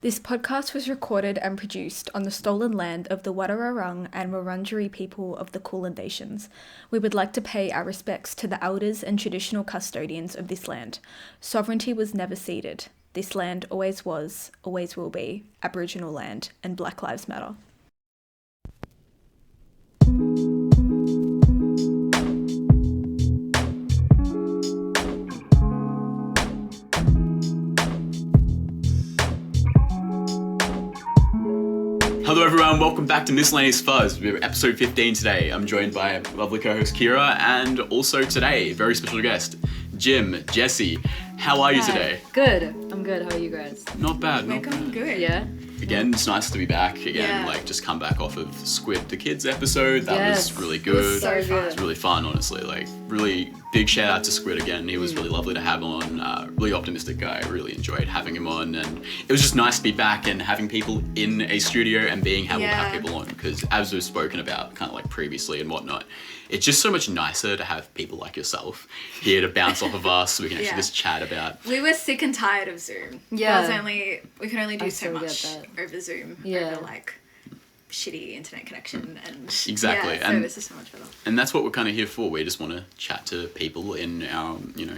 This podcast was recorded and produced on the stolen land of the Wadawurrung and Wurundjeri people of the Kulin Nations. We would like to pay our respects to the elders and traditional custodians of this land. Sovereignty was never ceded. This land always was, always will be, Aboriginal land, and Black Lives Matter. Hello everyone, welcome back to Miscellaneous Fuzz. We're episode 15 today. I'm joined by lovely co-host Kira and also today, very special guest, Jim, Jesse. How are you today? Good. I'm good. How are you guys? Not bad, not Welcome, bad. good. Yeah? Again, it's nice to be back again, just come back off of Squid the Kids episode. That was really good. It was so good. It was really fun, honestly. Really big shout out to Squid again. He was really lovely to have on. Really optimistic guy. I really enjoyed having him on, and it was just nice to be back and having people in a studio and being able to have people on, because as we've spoken about kind of like previously and whatnot, it's just so much nicer to have people like yourself here to bounce off of us. We can actually just chat about. We were sick and tired of Zoom. Yeah. We could only do so much get over Zoom. Yeah. Over like shitty internet connection and Exactly. Yeah, so And this is so much better. And that's what we're kind of here for. We just want to chat to people in our,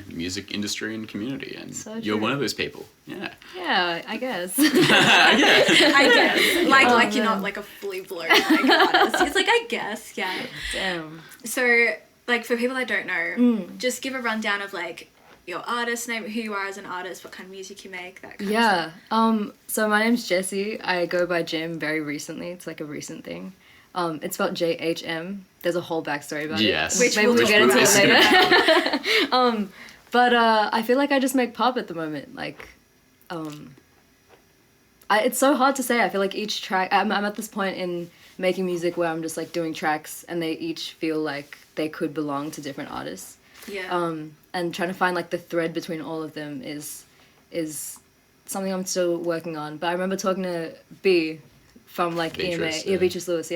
music industry and community. And So you're true. one of those people. Yeah. Yeah, I guess. Yeah. I guess. Like you're not like a fully blown like artist. It's like I guess, yeah. Damn. So like for people that don't know, just give a rundown of like your artist name, who you are as an artist, what kind of music you make, that kind of stuff. Yeah. So my name's Jessie. I go by Jim very recently. It's like a recent thing. It's spelled JHM. There's a whole backstory about Yes. it. Which Maybe we'll we'll get into talk it about. later. But I feel like I just make pop at the moment. Like, it's so hard to say. I feel like each track, I'm at this point in making music where I'm just like doing tracks and they each feel like they could belong to different artists. Yeah. And trying to find like the thread between all of them is something I'm still working on. But I remember talking to B from like Beatrice, EMA, Beatrice Lewis,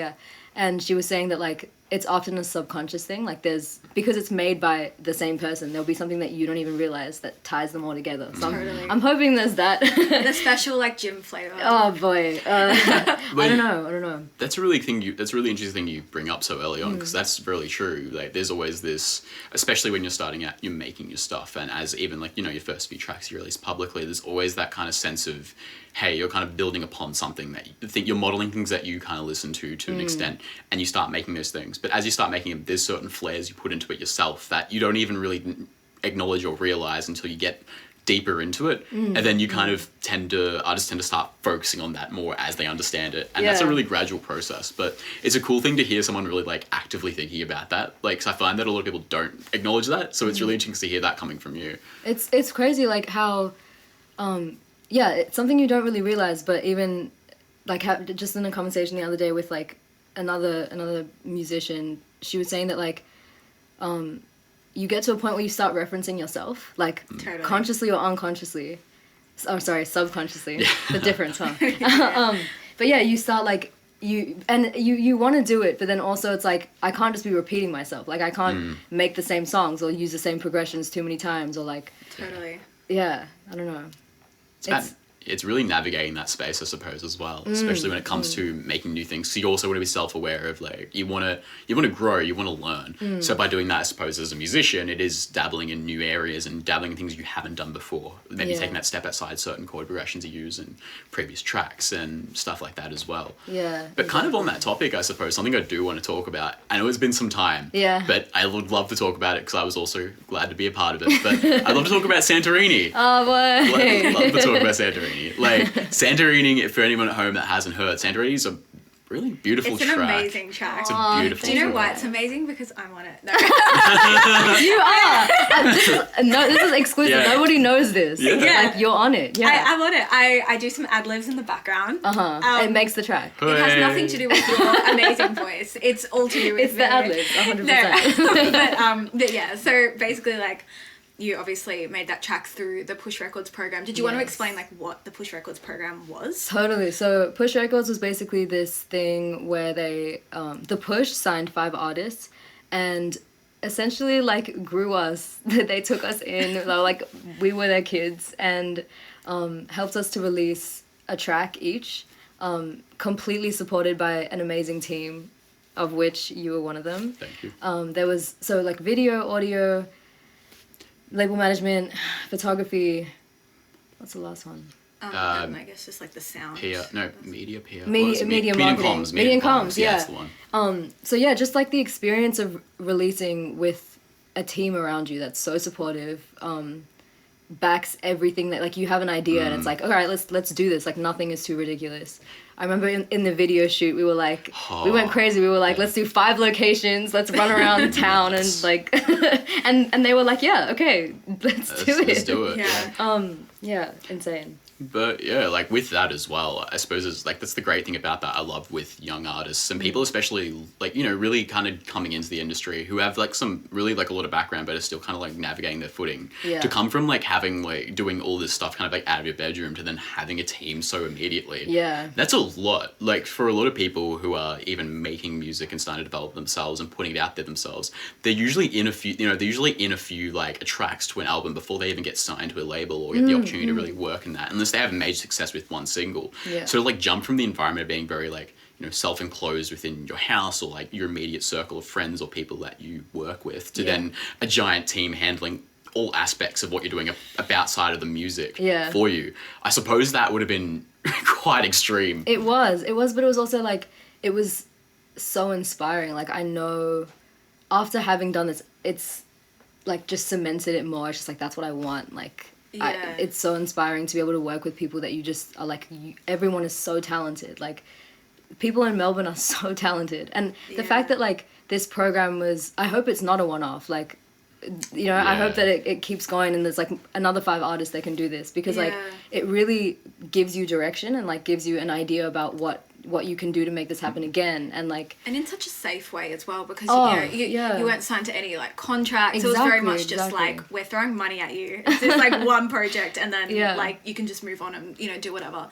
and she was saying that like it's often a subconscious thing. Like because it's made by the same person, there'll be something that you don't even realize that ties them all together. So Totally. I'm hoping there's that. The special like gym flavor. Oh boy, I don't know. That's a really interesting thing you bring up so early on, because that's really true. Like there's always this, especially when you're starting out, you're making your stuff, and as even like, your first few tracks you release publicly, there's always that kind of sense of, hey, you're kind of building upon something that you think, you're modeling things that you kind of listen to an extent, and you start making those things. But as you start making them, there's certain flares you put into it yourself that you don't even really acknowledge or realize until you get deeper into it. And then you kind of artists tend to start focusing on that more as they understand it. And that's a really gradual process. But it's a cool thing to hear someone really like actively thinking about that. Like, 'cause I find that a lot of people don't acknowledge that. So it's really interesting to hear that coming from you. It's crazy like how, it's something you don't really realize, but even like just in a conversation the other day with like another musician, she was saying that like, you get to a point where you start referencing yourself, like Totally. consciously or unconsciously. Oh, sorry, subconsciously. The difference, huh? But yeah, you start like you want to do it, but then also it's like I can't just be repeating myself. Like I can't make the same songs or use the same progressions too many times or like. Totally. Yeah, I don't know. It's really navigating that space, I suppose, as well, especially when it comes to making new things. So you also want to be self-aware of like, you want to grow, you want to learn. So by doing that, I suppose, as a musician, it is dabbling in new areas and dabbling in things you haven't done before. Maybe taking that step outside certain chord progressions you use in previous tracks and stuff like that as well. Yeah. But kind of on that topic, I suppose, something I do want to talk about, I know it's been some time, but I would love to talk about it because I was also glad to be a part of it. But I'd love to talk about Santorini. Oh boy. Love to talk about Santorini. Like, Santorini, for anyone at home that hasn't heard, Santorini is a really beautiful It's track. an amazing track. It's a beautiful Do you know track. why it's amazing? Because I'm on it. No. You are. This is exclusive. Yeah. Nobody knows this. Yeah. Yeah. Like you're on it. Yeah. I'm on it. I do some ad-libs in the background. It makes the track. It has nothing to do with your amazing voice. It's all to do with It's the ad-libs, 100%. No. but yeah, so basically like you obviously made that track through the Push Records program. Did you want to Yes. explain like what the Push Records program was? Totally. So Push Records was basically this thing where they, the Push signed 5 artists and essentially like grew us. They took us in, like we were their kids and helped us to release a track each, completely supported by an amazing team, of which you were one of them. Thank you. There was, so like video, audio, label management, photography. What's the last one? I guess just like the sound. Media, PR. Media marketing. Media and comms, yeah. That's the one. So yeah, just like the experience of releasing with a team around you that's so supportive, backs everything that, like, you have an idea and it's like, all right, let's do this. Like, nothing is too ridiculous. I remember in the video shoot, we were like, we went crazy. We were like, let's do 5 locations. Let's run around town and like, and they were like, yeah, okay, let's do it. Let's do it. Yeah. Yeah, insane. But yeah, like with that as well, I suppose it's like, that's the great thing about that I love with young artists and people, especially like, you know, really kind of coming into the industry who have like some really like a lot of background, but are still kind of like navigating their footing. Yeah. To come from like having like doing all this stuff kind of like out of your bedroom to then having a team so immediately. Yeah. That's a lot. Like for a lot of people who are even making music and starting to develop themselves and putting it out there themselves, they're usually in a few like tracks to an album before they even get signed to a label or get the opportunity to really work in that, unless they have major success with one single. Yeah. So like jump from the environment of being very like, you know, self-enclosed within your house or like your immediate circle of friends or people that you work with to then a giant team handling all aspects of what you're doing outside of the music for you. I suppose that would have been quite extreme. It was, but it was also like, it was so inspiring. Like, I know after having done this, it's like just cemented it more. It's just like, that's what I want. Like, it's so inspiring to be able to work with people that you just are like, everyone is so talented. Like, people in Melbourne are so talented. And the fact that like this program was, I hope it's not a one-off. Like, you know, I hope that it keeps going and there's like another 5 artists that can do this, because like it really gives you direction and like gives you an idea about what you can do to make this happen again, and like, and in such a safe way as well, because you weren't signed to any like contracts. It was very much just like, we're throwing money at you. It's just like one project, and then like you can just move on and, you know, do whatever.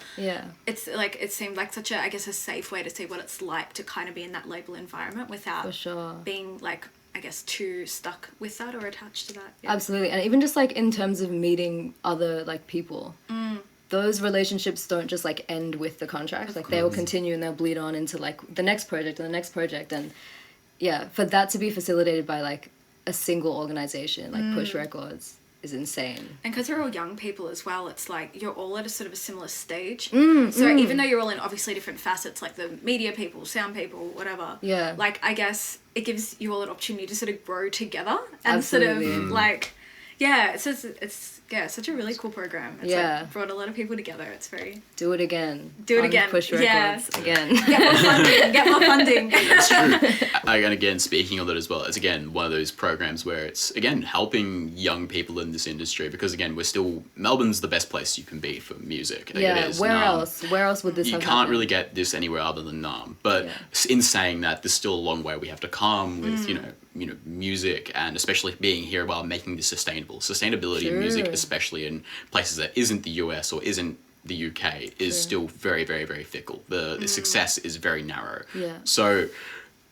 It's like, it seemed like such a, I guess, a safe way to see what it's like to kind of be in that label environment without being like, I guess, too stuck with that or attached to that. Absolutely. And even just like in terms of meeting other like people, those relationships don't just like end with the contract. Like, they will continue and they'll bleed on into like the next project and the next project. And yeah, for that to be facilitated by like a single organization like Push Records is insane. And because they're all young people as well, it's like you're all at a sort of a similar stage. So even though you're all in obviously different facets, like the media people, sound people, whatever, like, I guess it gives you all an opportunity to sort of grow together and sort of like, it's such a really cool program. It's like brought a lot of people together. It's very... Do it again. Push Records again. Get more funding. That's true. And again, speaking of that as well, it's again one of those programs where it's again helping young people in this industry, because again, Melbourne's the best place you can be for music. Like, it is. Where else would this you have can't happened? really get this anywhere other than Nam. But in saying that, there's still a long way we have to come with, you know, music, and especially being here while making this sustainable. Sustainability in music, especially in places that isn't the US or isn't the UK, is still very, very, very fickle. The success is very narrow. So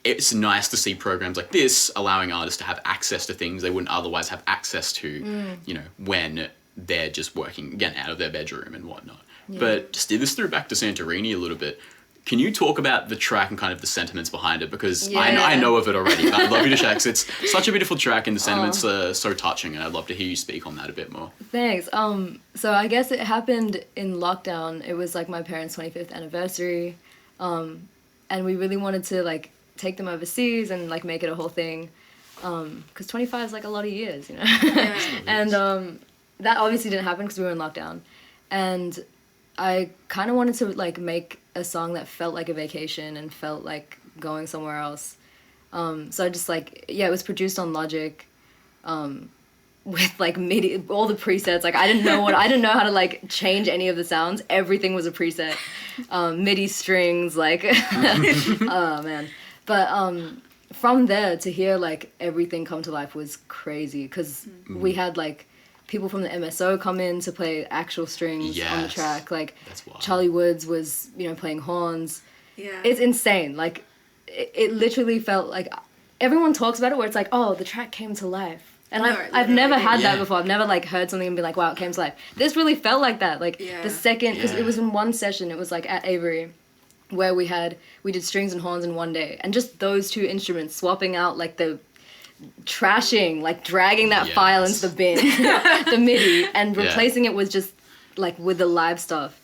it's nice to see programs like this allowing artists to have access to things they wouldn't otherwise have access to, you know, when they're just working, again, out of their bedroom and whatnot. But to steer this through back to Santorini a little bit, can you talk about the track and kind of the sentiments behind it? Because I know of it already, but I'd love you to share, because it's such a beautiful track and the sentiments are so touching, and I'd love to hear you speak on that a bit more. Thanks. So I guess it happened in lockdown. It was like my parents' 25th anniversary, and we really wanted to like take them overseas and like make it a whole thing, because 25 is like a lot of years, you know. And that obviously didn't happen because we were in lockdown, and I kind of wanted to like make a song that felt like a vacation and felt like going somewhere else. So I just like, it was produced on Logic, with like MIDI, all the presets. Like, I didn't know how to like change any of the sounds. Everything was a preset. MIDI strings, like, oh man. But from there to hear like everything come to life was crazy, because we had like people from the MSO come in to play actual strings on the track. Like, Charlie Woods was, you know, playing horns. It's insane. Like, it literally felt like, everyone talks about it where it's like, oh, the track came to life. And I've never had that before. I've never like heard something and been like, wow, it came to life. This really felt like that. Like the second, because it was in one session, it was like at Avery, where we did strings and horns in one day, and just those two instruments swapping out like the trashing, like dragging that file into the bin, the MIDI, and replacing it with just like with the live stuff.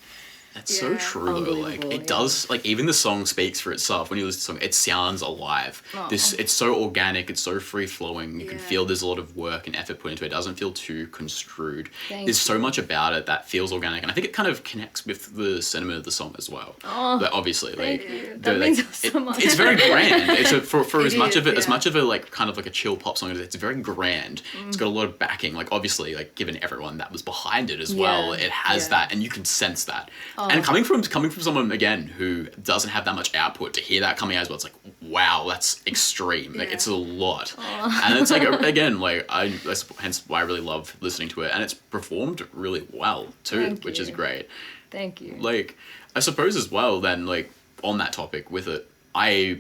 That's so true though. Like it does, like even the song speaks for itself. When you listen to the song, it sounds alive. It's so organic, it's so free flowing. You can feel there's a lot of work and effort put into it. It doesn't feel too construed. There's so much about it that feels organic, and I think it kind of connects with the sentiment of the song as well. But obviously, like that means so much. It's very grand. It's for as much of it, as much of a like kind of like a chill pop song as it's very grand. It's got a lot of backing. Like obviously, like given everyone that was behind it as well, it has that, and you can sense that. And coming from someone again who doesn't have that much output, to hear that coming out as well, it's like, wow, that's extreme. Like it's a lot, and it's like again, like that's hence why I really love listening to it, and it's performed really well too, which is great. Thank you. Like I suppose as well, then like on that topic with it, I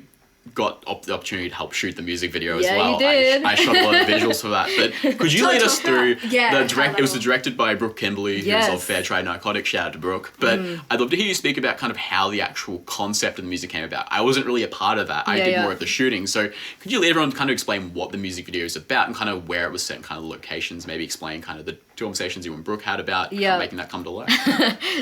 got the opportunity to help shoot the music video as well. You did. I shot a lot of visuals for that. But could you lead us through it was directed by Brooke Kimberly, who's of Fair Trade Narcotics. Shout out to Brooke. But I'd love to hear you speak about kind of how the actual concept of the music came about. I wasn't really a part of that. I did more of the shooting. So could you let everyone kind of explain what the music video is about and kind of where it was set and kind of the locations, maybe explain kind of the conversations you and Brooke had about making that come to life?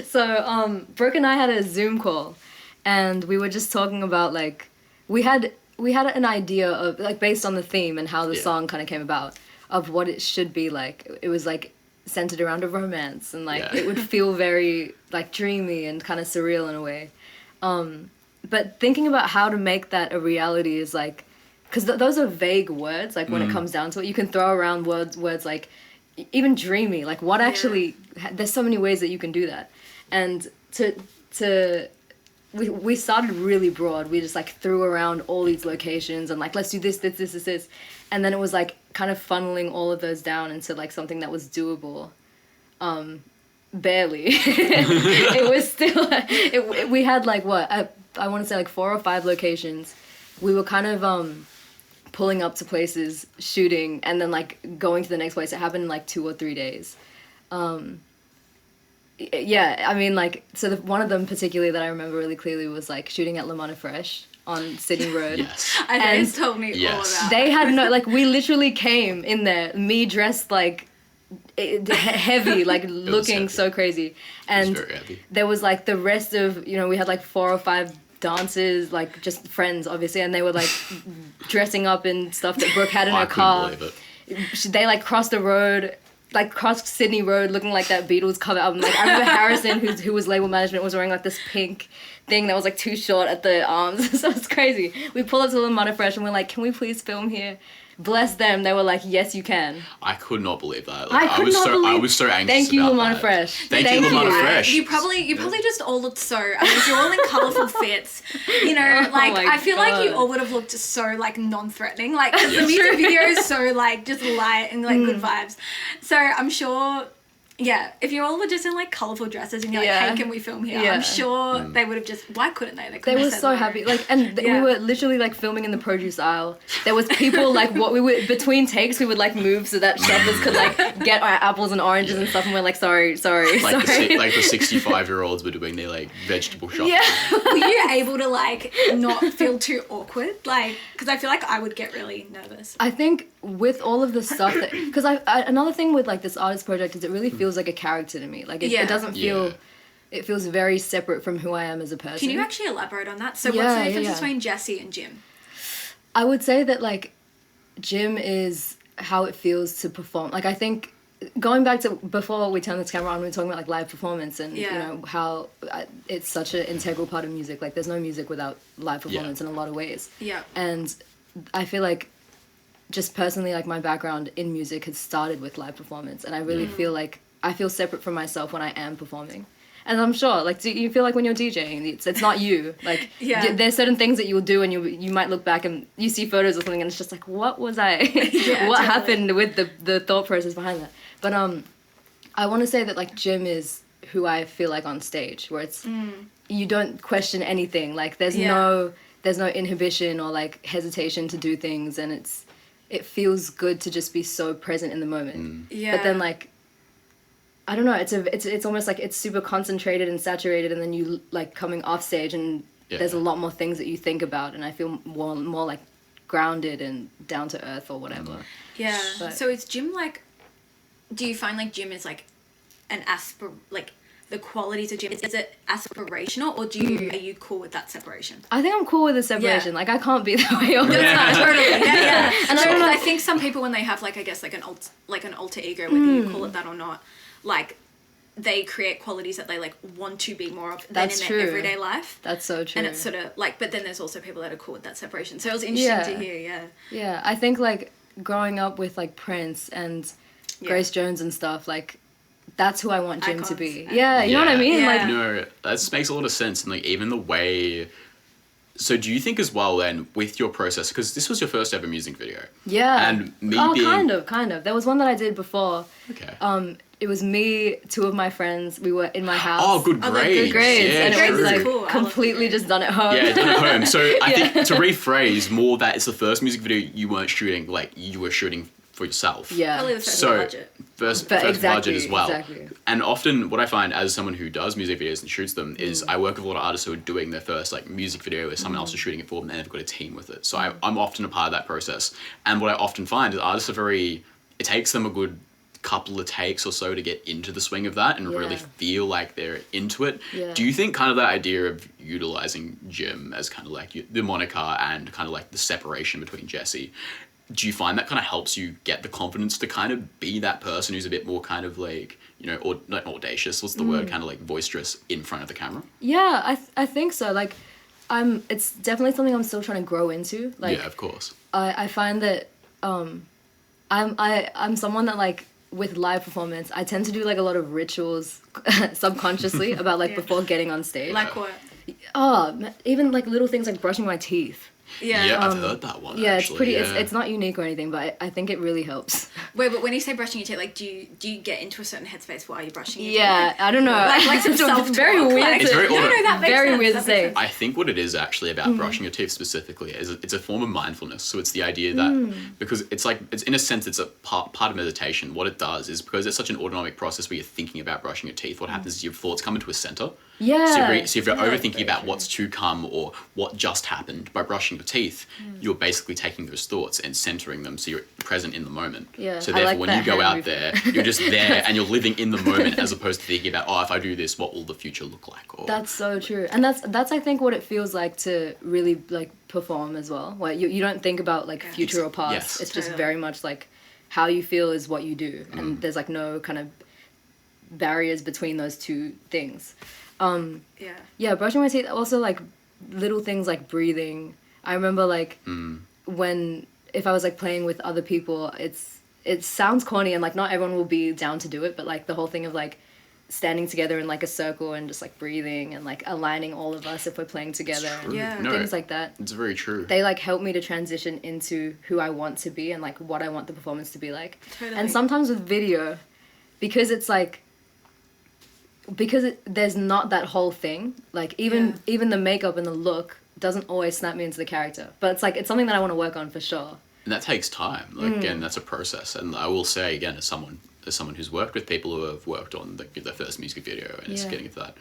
So Brooke and I had a Zoom call, and we were just talking about like, we had an idea of like based on the theme and how the song kind of came about of what it should be like. It was like centered around a romance, and like it would feel very like dreamy and kind of surreal in a way. But thinking about how to make that a reality is like, because those are vague words. Like when it comes down to it, you can throw around words like even dreamy. Like what actually? There's so many ways that you can do that, and we started really broad. We just like threw around all these locations and like, let's do this. And then it was like kind of funneling all of those down into like something that was doable. Barely. It was still, we had like what? I want to say like 4 or 5 locations. We were kind of pulling up to places, shooting, and then like going to the next place. It happened in like 2 or 3 days. Yeah, I mean, like, so one of them particularly that I remember really clearly was, like, shooting at Le Mans Fresh on Sydney Road. I know, it's told me all about. They had like, we literally came in there, me dressed, like, heavy, like, looking so crazy. And there was, like, the rest of, we had, like, 4 or 5 dancers, like, just friends, obviously, and they were, like, dressing up in stuff that Brooke had in her car. They, like, crossed the road, like crossed Sydney Road looking like that Beatles cover album. Like I remember Harrison, who was label management, was wearing like this pink thing that was like too short at the arms. So it's crazy. We pull up to Le Mans Fresh and we're like, can we please film here? Bless them, they were like, yes, you can. I could not believe that. Like, I was so anxious. Thank you, about Le Mans Fresh. Thank you, Le Mans Fresh. You probably just all looked so. I mean, if you're all in colourful fits, like I feel like you all would have looked so like non-threatening. Like the music video is so like just light and like good vibes. So I'm sure. Yeah, if you all were just in like colourful dresses and you're like, hey, can we film here? I'm sure they would have just, why couldn't they? They were so happy. Like, and we were literally like filming in the produce aisle. There was people like, between takes, we would like move so that chefs could like get our apples and oranges and stuff, and we're like, sorry. Like the 65-year-olds were doing their like vegetable shopping. Yeah. Were you able to like not feel too awkward? Like, because I feel like I would get really nervous. I think with all of the stuff that, because another thing with like this artist project is it really feels like a character to me. Like it doesn't feel, it feels very separate from who I am as a person. Can you actually elaborate on that? So what's the difference between Jessie and Jim? I would say that like Jim is how it feels to perform. Like I think going back to before we turned this camera on, we were talking about like live performance and you know how it's such an integral part of music. Like there's no music without live performance in a lot of ways. Yeah. And I feel like just personally, like my background in music has started with live performance, and I really feel like I feel separate from myself when I am performing. And I'm sure, like, do you feel like when you're DJing, it's not you. Like, there's certain things that you'll do, and you might look back and you see photos or something, and it's just like, what was I? What happened with the thought process behind that? But I want to say that like Jim is who I feel like on stage, where it's you don't question anything. Like, there's no inhibition or like hesitation to do things, and it's it feels good to just be so present in the moment. But then like, I don't know, it's almost like it's super concentrated and saturated, and then you like coming off stage and there's a lot more things that you think about, and I feel more like grounded and down to earth or whatever. Yeah. So is gym like, do you find like gym is like an like the qualities of gym, is it aspirational, or are you cool with that separation? I think I'm cool with the separation. Like I can't be that way all the time. Totally. Yeah. And I think some people, when they have like, I guess like an alter ego, whether you call it that or not, like they create qualities that they like want to be more of than in their everyday life. That's so true. And it's sort of like, but then there's also people that are cool with that separation. So it was interesting to hear. Yeah, I think like growing up with like Prince and Grace Jones and stuff, like that's who I want Jim to be. Yeah, you know what I mean? Yeah. Like, no, that makes a lot of sense. And like even the way. So do you think as well then with your process, because this was your first ever music video? Yeah. And me being... kind of. There was one that I did before. Okay. It was me, 2 of my friends. We were in my house. Oh, good grades. Good grades. Yeah, and it was like cool. completely just done at home. Yeah, done at home. So I think to rephrase more that it's the first music video you weren't shooting, like you were shooting for yourself. Yeah. Probably the first budget. First budget as well. Exactly. And often what I find as someone who does music videos and shoots them is I work with a lot of artists who are doing their first like music video where someone else is shooting it for them and they've got a team with it. So I'm often a part of that process. And what I often find is artists are it takes them a good couple of takes or so to get into the swing of that and really feel like they're into it. Yeah. Do you think kind of that idea of utilizing Jim as kind of like the moniker and kind of like the separation between Jesse, do you find that kind of helps you get the confidence to kind of be that person who's a bit more kind of like, you know, or not audacious, what's the word, kind of like boisterous in front of the camera? Yeah, I think so. Like, it's definitely something I'm still trying to grow into. Like, yeah, of course. I find that I'm someone that like with live performance, I tend to do like a lot of rituals subconsciously about like before getting on stage. Like what? Oh, even like little things like brushing my teeth. Yeah, I've heard that one. Yeah, actually. It's pretty. Yeah. It's not unique or anything, but I think it really helps. Wait, but when you say brushing your teeth, like, do you get into a certain headspace while you're brushing your teeth? Yeah, I don't know. Like it's very weird. Like, it's very that makes very sense. weird to say. I think what it is actually about brushing your teeth specifically is it's a form of mindfulness. So it's the idea that because it's like it's in a sense it's a part of meditation. What it does is because it's such an autonomic process where you're thinking about brushing your teeth. What happens is your thoughts come into a center. Yeah. So if you're overthinking about what's to come or what just happened by brushing your teeth, you're basically taking those thoughts and centering them so you're present in the moment. Yeah. So therefore when you go out there, you're just there and you're living in the moment as opposed to thinking about, oh, if I do this, what will the future look like? Or, that's so true. And that's I think what it feels like to really like perform as well. Where you don't think about like future or past. Yes. It's just very much like how you feel is what you do. And there's like no kind of barriers between those two things. Yeah, brushing my teeth, also like little things like breathing. I remember like if I was like playing with other people, it sounds corny and like not everyone will be down to do it, but like the whole thing of like standing together in like a circle and just like breathing and like aligning all of us if we're playing together and things like that. It's very true. They like help me to transition into who I want to be and like what I want the performance to be like. Totally. And sometimes with video, because it's like there's not that whole thing, like even the makeup and the look doesn't always snap me into the character, but it's like it's something that I want to work on for sure. And that takes time. Like again, that's a process. And I will say again, as someone who's worked with people who have worked on their first music video and is getting into that,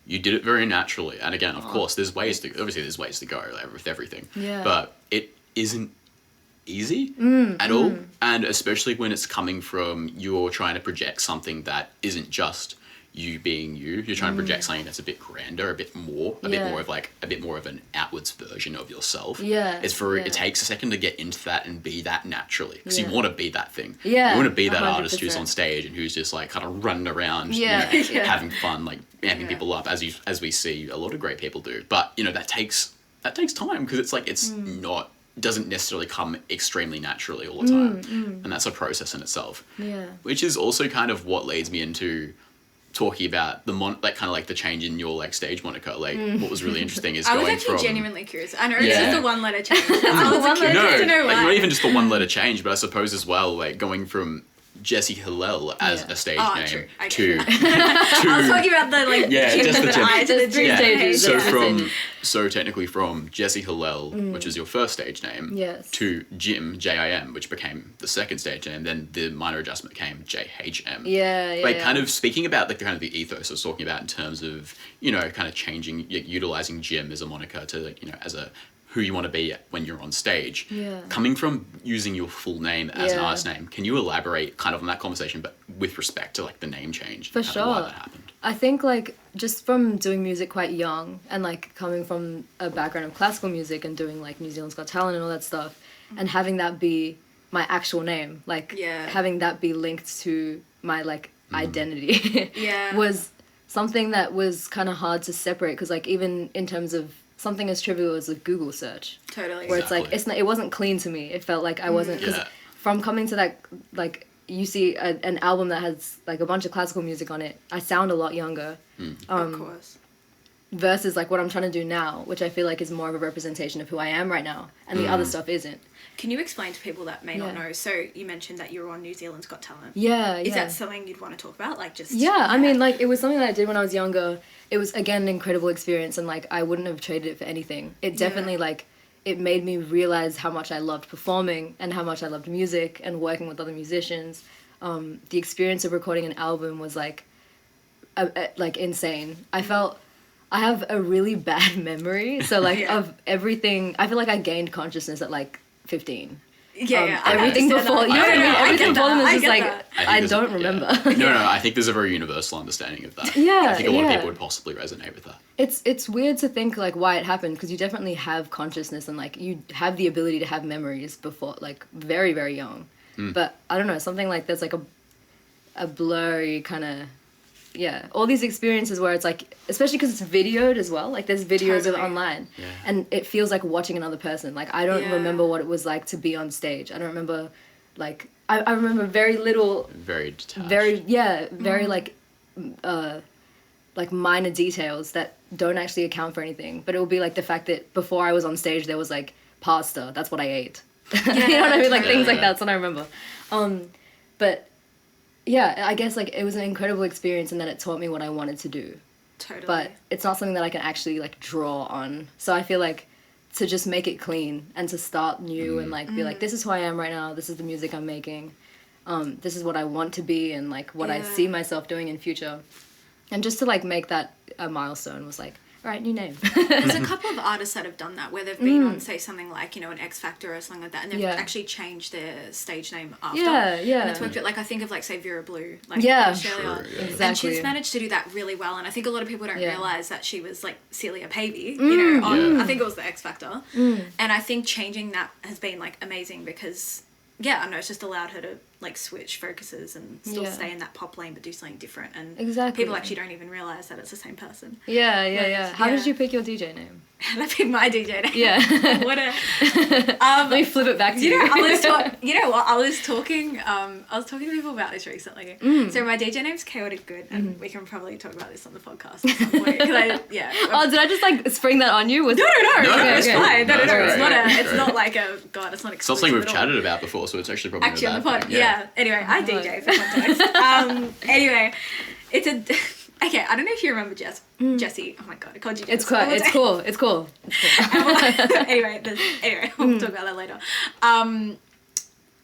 you did it very naturally. And again, of course, there's ways to go like, with everything. Yeah. But it isn't easy at all, and especially when it's coming from you're trying to project something that isn't just you being you're trying to project something that's a bit grander, a bit more of an outwards version of yourself. It takes a second to get into that and be that naturally, because you want to be that thing. You want to be that 100%. Artist who's on stage and who's just like kind of running around, having fun, like amping people up, as we see a lot of great people do. But that takes time, because it's like doesn't necessarily come extremely naturally all the time, and that's a process in itself. Which is also kind of what leads me into talking about the change in your like stage moniker. Like what was really interesting is I going was actually from genuinely curious. I know it's just a 1-letter change. I was not curious to know why. not even just the 1-letter change, but I suppose as well like going from Jesse Hillel as a stage name true. Okay. to I was talking about the like just the I to the three stages. So technically from Jesse Hillel, which is your first stage name, to Jim JIM, which became the second stage name. Then the minor adjustment came JHM. Kind of speaking about like the kind of the ethos I was talking about in terms of kind of changing, utilizing Jim as a moniker to as a who you want to be when you're on stage. Coming from using your full name as an artist name, can you elaborate kind of on that conversation, but with respect to like the name change? For sure. Why that happened? I think like just from doing music quite young and like coming from a background of classical music and doing like New Zealand's Got Talent and all that stuff, and having that be my actual name, like having that be linked to my like identity was something that was kind of hard to separate, because like even in terms of something as trivial as a Google search. Totally. Where it's like, it wasn't clean to me. It felt like I wasn't, because from coming to that, like, you see an album that has like a bunch of classical music on it, I sound a lot younger. Of course. Versus like what I'm trying to do now, which I feel like is more of a representation of who I am right now, and the other stuff isn't. Can you explain to people that may not know? So you mentioned that you were on New Zealand's Got Talent. Is that something you'd want to talk about? Like just... I mean, like, it was something that I did when I was younger. It was, again, an incredible experience, and, like, I wouldn't have traded it for anything. It definitely, like, it made me realize how much I loved performing and how much I loved music and working with other musicians. The experience of recording an album was, like insane. I have a really bad memory, so, like, of everything. I feel like I gained consciousness at, like, 15. Everything before, you know what I mean? Everything before them is just like, I don't remember. No, I think there's a very universal understanding of that. I think a lot of people would possibly resonate with that. It's weird to think like why it happened, because you definitely have consciousness and like you have the ability to have memories before, like very, very young. But I don't know, something like there's like a blurry kind of, all these experiences where it's like, especially because it's videoed as well, like there's videos of it online, and it feels like watching another person. Like I don't remember what it was like to be on stage. I don't remember, like, I remember very little, very detached, very like minor details that don't actually account for anything, but it will be like the fact that before I was on stage there was like pasta, that's what I ate. You know what I mean, like things like that's what I remember. But I guess, like, it was an incredible experience, and then it taught me what I wanted to do. Totally. But it's not something that I can actually, like, draw on. So I feel like to just make it clean and to start new and, like, be like, this is who I am right now, this is the music I'm making, this is what I want to be and, like, what I see myself doing in future. And just to, like, make that a milestone was, like, all right, new name. There's a couple of artists that have done that, where they've been on, say, something like, an X Factor or something like that, and they've actually changed their stage name after. And it's worked out, like, I think of, like, say, Vera Blue, like, in Australia. Exactly. And she's managed to do that really well, and I think a lot of people don't realise that she was, like, Celia Pavey, I think it was the X Factor. And I think changing that has been, like, amazing, because... I don't know, it's just allowed her to, like, switch focuses and still stay in that pop lane but do something different. And people actually don't even realise that it's the same person. How did you pick your DJ name? How did I pick my DJ name? Yeah. What a... Let me flip it back to you. You know what? I was talking to people about this recently. So my DJ name's Chaotic Good, and we can probably talk about this on the podcast at some point. Oh, did I just, like, spring that on you? No, it's fine. No, it's not like a... God, it's not exclusive. It's not something we've chatted about before, so it's actually probably actually on the pod. Anyway, I DJ for context. Anyway, it's a... Okay, I don't know if you remember Jessie. Oh my god, I called you Jess. It's cool. Anyway, we'll talk about that later.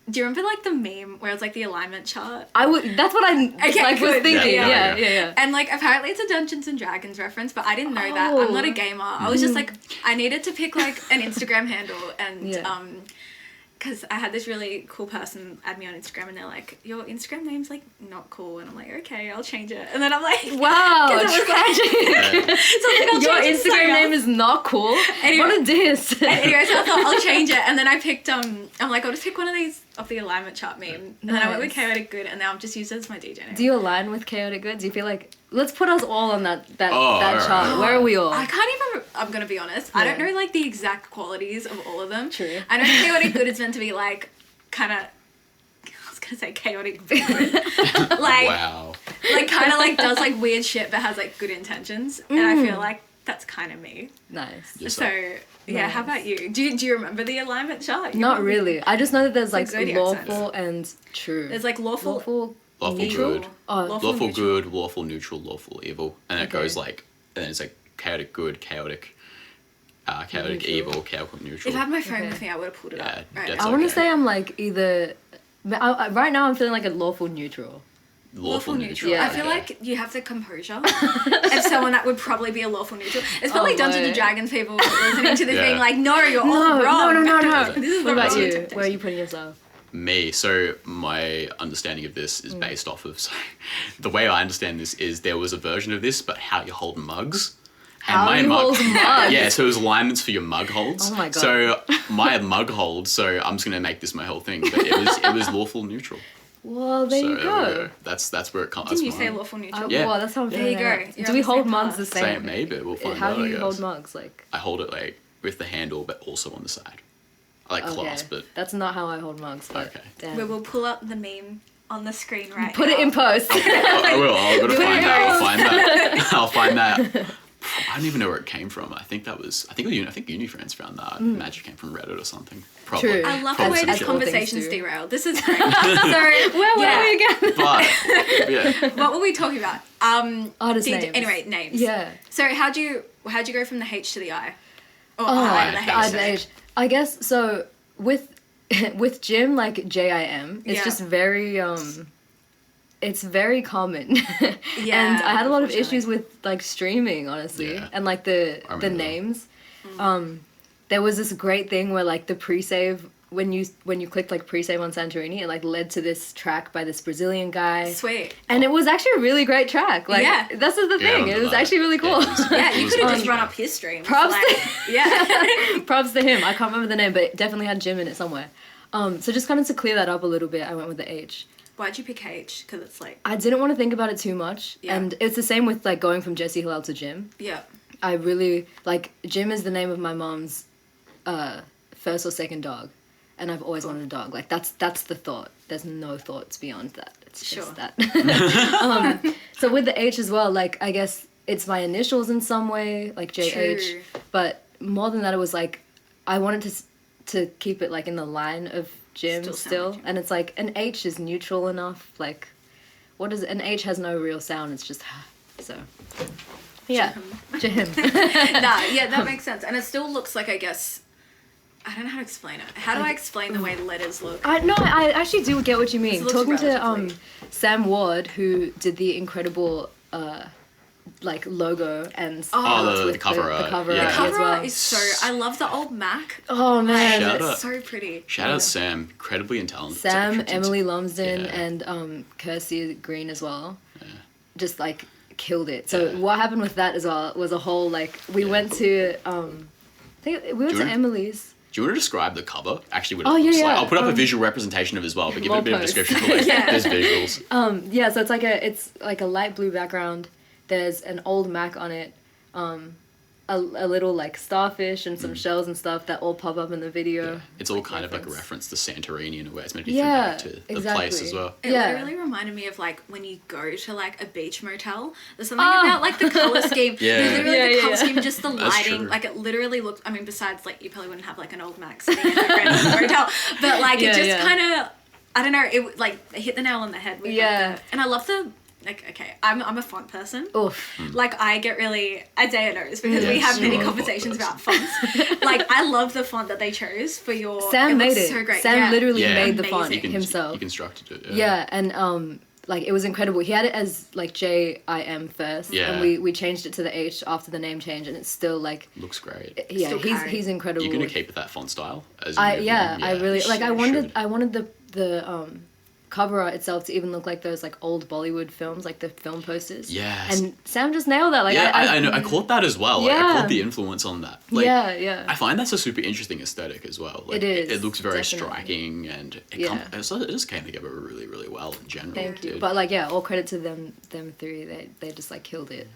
Do you remember, like, the meme where it's, like, the alignment chart? That's what I was thinking. Yeah. And, like, apparently it's a Dungeons and Dragons reference, but I didn't know that. I'm not a gamer. I was just, like, I needed to pick, like, an Instagram handle, and, because I had this really cool person add me on Instagram, and they're like, your Instagram name's, like, not cool. And I'm like, okay, I'll change it. And then I'm like... Wow, tragic. So your Instagram name is not cool? Anyway, what a diss. Anyway, so I thought I'll change it. And then I picked, I'm like, I'll just pick one of these off the alignment chart meme. And then I went with Chaotic Good, and now I've just used it as my DJ name. Do you align with Chaotic Good? Do you feel like... Let's put us all on that chart. Where are we all? I can't even... I'm going to be honest. I don't know, like, the exact qualities of all of them. True. I know Chaotic Good is meant to be, like, kind of... I was going to say chaotic good. Like... Wow. Like, kind of, like, does, like, weird shit but has, like, good intentions. And I feel like that's kind of me. Nice. So yeah, how about you? Do you remember the alignment chart? Not really. I just know that there's like lawful and true. There's like lawful good, lawful good, neutral. lawful neutral, lawful evil, and it goes like, and then it's like chaotic good, chaotic evil, chaotic neutral. If I had my phone with me, I would have pulled it up. Right. I want to say I'm like either. Right now, I'm feeling like a lawful neutral. Lawful neutral. Yeah. I feel like you have the composure of someone that would probably be a lawful neutral. It's probably Dungeons and Dragons people listening to this being like, no, you're all wrong. No. This is what about you? Where are you putting yourself? Me. So my understanding of this is based off of, so the way I understand this is there was a version of this, but how you hold mugs. How you hold mugs? Yeah, so it was alignments for your mug holds. Oh my god. So my mug hold, so I'm just going to make this my whole thing, but it was lawful neutral. Well, there you go. That's where it comes. Didn't you say lawful neutral? Yeah. Well, that's how I'm feeling. There you go. Do we hold mugs the same? Maybe we'll find out. How do you hold mugs? Like I hold it like with the handle, but also on the side. I like clasp it. That's not how I hold mugs. Okay. Damn. We will pull up the meme on the screen right Put now. it in post. I will. I'll go to find that. I'll find that. I don't even know where it came from. I think uni friends found that. Magic came from Reddit or something. Probably. True. I love the way this conversation's derailed. This is great. So where were we again? But yeah. What were we talking about? Artist names. Anyway, names. Yeah. So how'd you go from the H to the I? Or I to the H? I guess so. With Jim, like JIM, it's just very it's very common. Yeah. And I had a lot of issues with like streaming, honestly, and like the names. There was this great thing where like the pre-save when you clicked like pre-save on Santorini, it like led to this track by this Brazilian guy. Sweet. And it was actually a really great track. Like that's the thing. It was actually really cool. Yeah, you could have just run up his stream. Props to props to him. I can't remember the name, but it definitely had Jim in it somewhere. So just kind of to clear that up a little bit, I went with the H. Why'd you pick H? Because it's like... I didn't want to think about it too much. Yeah. And it's the same with like going from Jesse Hillel to Jim. Yeah. I really... Like, Jim is the name of my mom's first or second dog. And I've always wanted a dog. Like, that's the thought. There's no thoughts beyond that. It's just that. So with the H as well, like, I guess it's my initials in some way, like JH. True. But more than that, it was like, I wanted to keep it like in the line of Jim still. And it's like an H is neutral enough. Like, what is it? An H has no real sound. It's just so. Yeah, Jim. That makes sense. And it still looks like, I guess, I don't know how to explain it. How do I explain the way letters look? I actually do get what you mean. Talking to Sam Ward, who did the incredible like logo and the cover art. The cover art as well. Is so... I love the old Mac. Oh man, it's so pretty. Shout out Sam, incredibly talented. Sam, Emily Lumsden, and Kirsty Green as well. Yeah. Just like killed it. So what happened with that as well was a whole like we went to I think we went to Emily's. Do you want to describe the cover? Actually, I'll put up a visual representation of it as well, but give it a bit of a description for like, there's visuals. So it's like a light blue background. There's an old Mac on it, a little like starfish and some shells and stuff that all pop up in the video. Yeah. It's all kind of like a reference to Santorini in a way. It's meant to be back to the place as well. It literally reminded me of like when you go to like a beach motel. There's something about like the color scheme. Literally the color scheme, just the lighting. Like it literally looked. I mean, besides like you probably wouldn't have like an old Mac sitting in a random hotel, but like it just kind of. I don't know. It like hit the nail on the head. With and I love the. Like, okay, I'm a font person. Oof. Like, I get really... Isaiah knows, because we have many conversations about fonts. Like, I love the font that they chose for your... Sam made it. So great. Sam literally made the font himself. He constructed it. Yeah, and like, it was incredible. He had it as, like, JIM first. Yeah. And we changed it to the H after the name change, and it's still, like... Looks great. Yeah, he's incredible. You're going to keep with that font style? I really... Like, I wanted the cover art itself to even look like those like old Bollywood films, like the film posters. Yes. And Sam just nailed that. Like, I know. I caught that as well. Like, I caught the influence on that. Like, I find that's a super interesting aesthetic as well. Like, it is. It looks very striking, and it just came together really, really well in general. Thank you. But like, all credit to them three. They just like killed it.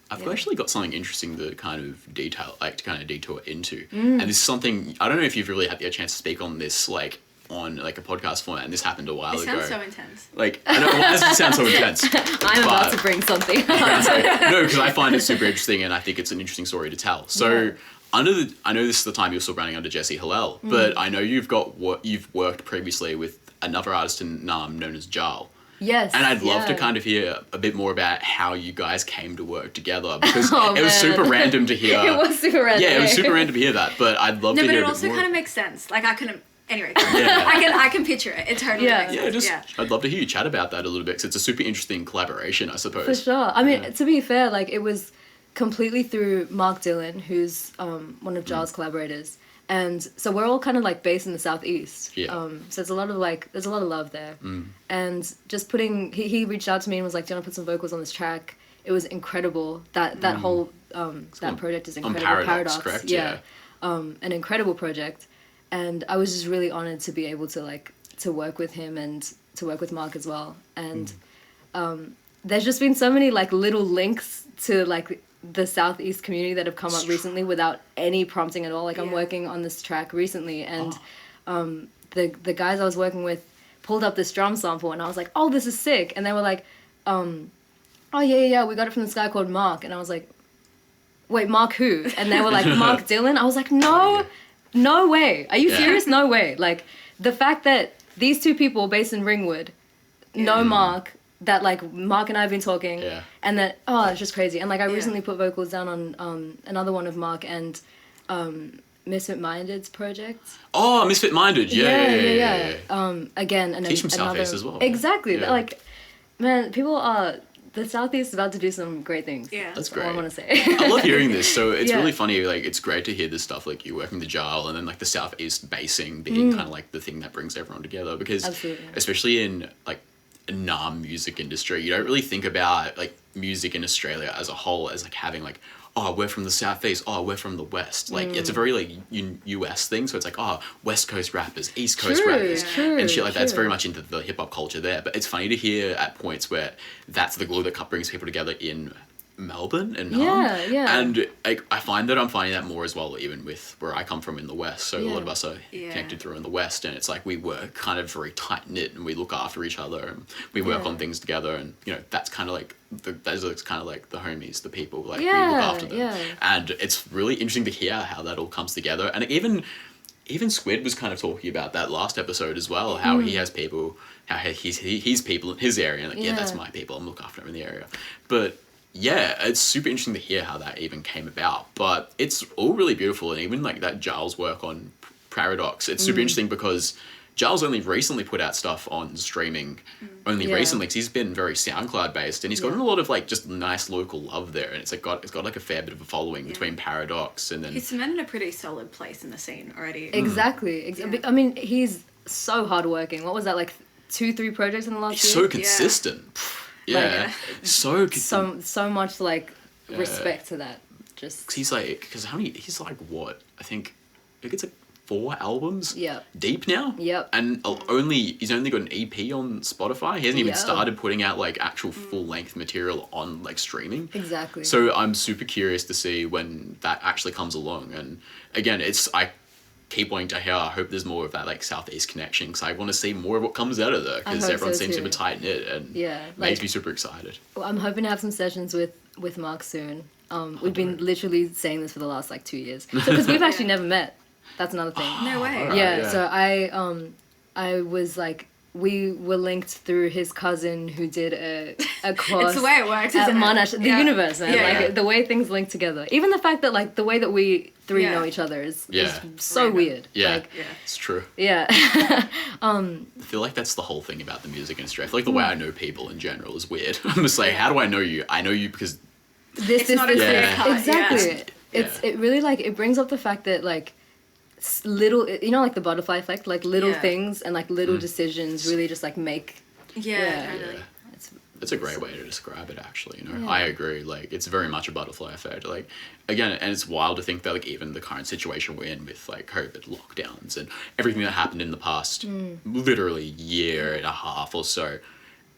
I've actually got something interesting to kind of detour into, and this is something I don't know if you've really had the chance to speak on this, like. on like a podcast format, and this happened a while ago. It sounds so intense. Like, I don't know, why does it sound so intense? I'm about to bring something. No, because I find it super interesting, and I think it's an interesting story to tell. So, I know this is the time you're still running under Jesse Hillel, but I know you've worked previously with another artist in Nam known as Jarl. Yes. And I'd love to kind of hear a bit more about how you guys came to work together, because it was super random to hear. It was super random. Yeah, it was super random to hear that, but I'd love to hear a bit more. No, but it also kind of makes sense. Like, I couldn't... Anyway, I can picture it. It totally makes sense. I'd love to hear you chat about that a little bit, because it's a super interesting collaboration, I suppose. For sure. I mean, to be fair, like, it was completely through Mark Dillon, who's one of Jarl's collaborators. And so we're all kind of like based in the southeast. Yeah. So there's a lot of love there. And just he reached out to me and was like, "Do you want to put some vocals on this track?" It was incredible. That whole that project is incredible. On Paradox, correct? Yeah. An incredible project. And I was just really honored to be able to work with him and to work with Mark as well. And there's just been so many like little links to like the Southeast community that have come up recently without any prompting at all. Like I'm working on this track recently, and the guys I was working with pulled up this drum sample, and I was like, "Oh, this is sick!" And they were like, "Oh yeah, we got it from this guy called Mark." And I was like, "Wait, Mark who?" And they were like, "Mark Dillon." I was like, No way. Are you serious? No way. Like, the fact that these two people based in Ringwood know Mark, that, like, Mark and I have been talking, and that, it's just crazy. And, like, I recently put vocals down on another one of Mark and Misfit Minded's project. Oh, Misfit Minded. Yeah. Again, and he's from Southeast as well. Exactly. Yeah. Like, man, people are... The Southeast is about to do some great things. Yeah. That's great. All I want to say. I love hearing this. So it's really funny. Like, it's great to hear this stuff, like you working the Jarl, and then like the Southeast basing being kind of like the thing that brings everyone together. Because especially in like a Nam music industry, you don't really think about like music in Australia as a whole as like having like, oh, we're from the Southeast, oh, we're from the West. Like, it's a very, like, US thing, so it's like, oh, West Coast rappers, East Coast rappers, and shit like that. It's very much into the hip-hop culture there, but it's funny to hear at points where that's the glue that brings people together in Melbourne and and I find that I'm finding that more as well, even with where I come from in the West. So a lot of us are connected through in the West, and it's like we work kind of very tight knit, and we look after each other, and we work on things together, and you know that's kind of like those are kind of like the homies, the people, like we look after them, and it's really interesting to hear how that all comes together. And even Squid was kind of talking about that last episode as well, how he has people, how he's people in his area, and like that's my people, I'm looking after them in the area, but. Yeah, it's super interesting to hear how that even came about, but it's all really beautiful, and even like that Giles work on Paradox, it's super interesting because Giles only recently put out stuff on streaming, recently, because he's been very SoundCloud based, and he's gotten a lot of like just nice local love there, and it's got like a fair bit of a following between Paradox and then... He's cemented a pretty solid place in the scene already. Exactly. I mean, he's so hardworking. What was that, like 2-3 projects in the last year? He's so consistent. Yeah, so much like respect to that. Just he's like, because he's like what I think it's like 4 albums deep now. And he's only got an EP on Spotify. He hasn't even started putting out like actual full length material on like streaming. Exactly. So I'm super curious to see when that actually comes along. And again, I keep wanting to hear. I hope there's more of that like Southeast connection, because I want to see more of what comes out of there, because everyone seems super tight knit and makes me super excited. Well, I'm hoping to have some sessions with Mark soon. We've been literally saying this for the last like 2 years, because we've actually never met. That's another thing. No way. Right, so I was like, we were linked through his cousin who did a course. It's the way it works, at isn't Monash. it? The universe, man. The way things link together. Even the fact that like the way that we three know each other is so weird. It's true. I feel like that's the whole thing about the music industry. I feel like the way I know people in general is weird. I'm just like, how do I know you? I know you because it's not a clear cut. Exactly. It really like it brings up the fact that like little, you know, like the butterfly effect, like little things and like little decisions really just like make totally. It's a great way to describe it, actually. You know, I agree. Like, it's very much a butterfly effect. Like, again, and it's wild to think that like even the current situation we're in with like COVID lockdowns and everything that happened in the past literally year and a half or so,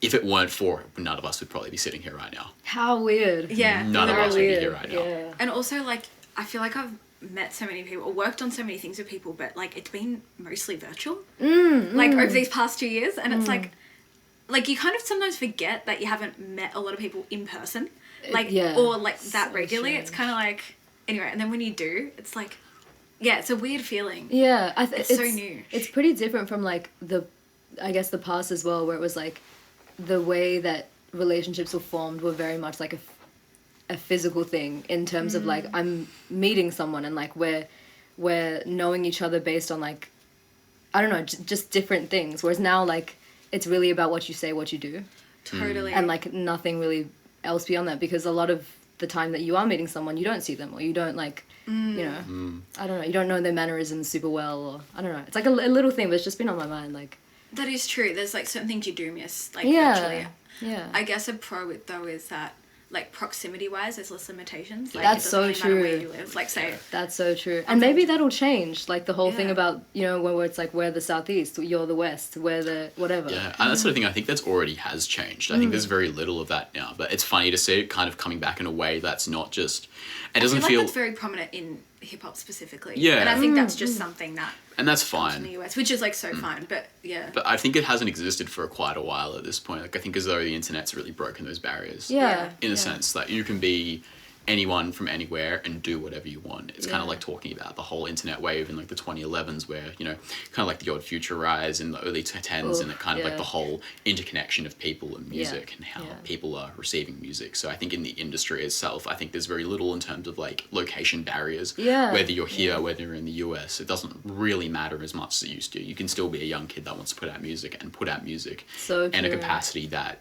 if it weren't for it, none of us would probably be sitting here right now. How weird. Yeah. None of us would be here right now. Yeah. And also, like, I feel like met so many people or worked on so many things with people, but like it's been mostly virtual like over these past 2 years, and it's like you kind of sometimes forget that you haven't met a lot of people in person, like or like that so regularly. Strange. It's kind of like anyway, and then when you do, it's like it's a weird feeling. It's so new. It's pretty different from like the past as well, where it was like the way that relationships were formed were very much like a physical thing in terms of like I'm meeting someone and like we're knowing each other based on like I don't know, just different things, whereas now like it's really about what you say, what you do, totally, and like nothing really else beyond that, because a lot of the time that you are meeting someone, you don't see them, or you don't like you know I don't know, you don't know their mannerisms super well, or I don't know, it's like a little thing, but it's just been on my mind. Like that is true, there's like certain things you do miss, like virtually. I guess a pro with though is that like proximity wise there's less limitations, like that's it so really true matter where you live, like say that's so true, and maybe that'll change, like the whole thing about, you know, where it's like we're the southeast, you're the west, we're the whatever. And that sort of thing I think that's already has changed. I think there's very little of that now, but it's funny to see it kind of coming back in a way that's not just it doesn't feel feel like that's very prominent in hip-hop specifically, and I think that's just something that and that's fine in the US, which is like so fine, but but I think it hasn't existed for quite a while at this point. Like I think as though the internet's really broken those barriers in a sense that you can be anyone from anywhere and do whatever you want. It's kind of like talking about the whole internet wave in like the 2011s, where, you know, kind of like the odd future rise in the early 10s, and it kind of like the whole interconnection of people and music and how people are receiving music. So I think in the industry itself, I think there's very little in terms of like location barriers. Whether you're here, whether you're in the US, it doesn't really matter as much as it used to. You can still be a young kid that wants to put out music and put out music in a capacity that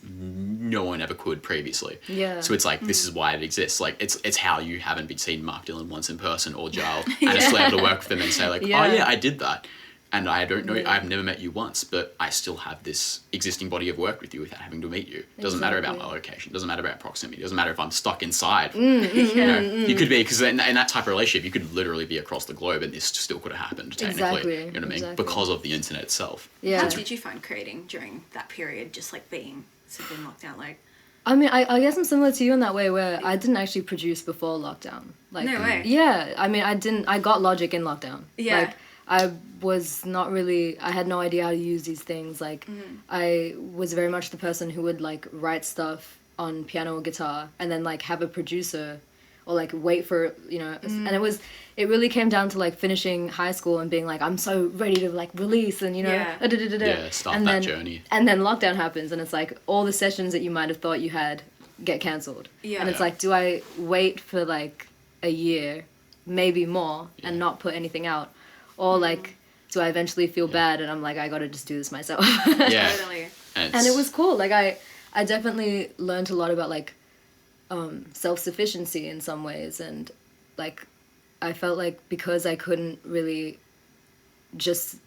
no one ever could previously. So it's like this is why it exists. Like it's how you haven't been seen Mark Dillon once in person or Jal and are still able to work with them and say like, oh yeah, I did that, and I don't know, I've never met you once, but I still have this existing body of work with you without having to meet you. It doesn't matter about my location, it doesn't matter about proximity, it doesn't matter if I'm stuck inside. You know, you could be, because in that type of relationship you could literally be across the globe and this still could have happened technically. You know what I mean? Because of the internet itself. How did you find creating during that period, just like being sort of in lockdown? Like I mean, I guess I'm similar to you in that way, where I didn't actually produce before lockdown. Like, no way. Yeah, I mean, I got Logic in lockdown. Like, I was not really, I had no idea how to use these things. Like, I was very much the person who would, like, write stuff on piano or guitar and then, like, have a producer or, like, wait for, you know, and it really came down to, like, finishing high school and being like, I'm so ready to, like, release and, you know, start and that journey. And then lockdown happens and it's like all the sessions that you might have thought you had get cancelled. And it's like, do I wait for, like, a year, maybe more, and not put anything out? Or, like, do I eventually feel bad and I'm like, I gotta just do this myself? Totally. And it was cool. Like, I definitely learned a lot about, like, self-sufficiency in some ways, and like I felt like because I couldn't really just